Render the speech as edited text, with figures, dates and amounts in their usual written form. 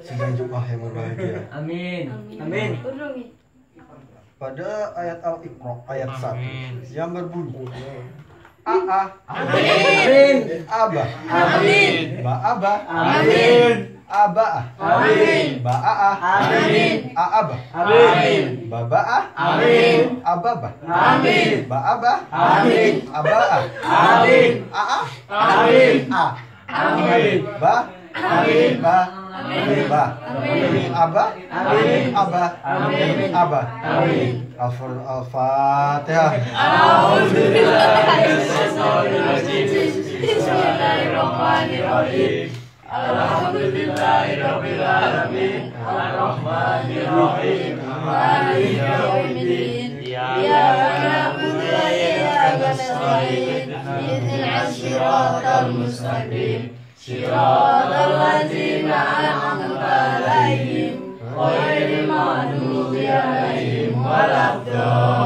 Sidang Jumat yang berbahagia. Amin. Amin. Pada ayat Al-Iqra ayat 1 yang berbunyi Aa Amin. Abah Amin. Ba'aba Amin. Aba'ah Amin. Ba'a'ah Amin. A'abah Amin. Baba'ah Amin. Ababah Amin. Ba'abah Amin. Aba'ah Amin. A'ah Amin. A Amin. Ba Amin. Ba Amin. Ba Amin. Aba Amin. Aba Amin. Aba Amin. Al-Fatihah. Bismillahirrahmanirrahim. Alhamdulillahirabbil alamin. Arrahmanirrahim. Maliki yaumiddin. Iyyaka na'budu wa iyyaka nasta'in. Ihdinas siratal mustaqim. Siratal ladzina an'amta 'alaihim ghairil maghdubi 'alaihim waladdallin.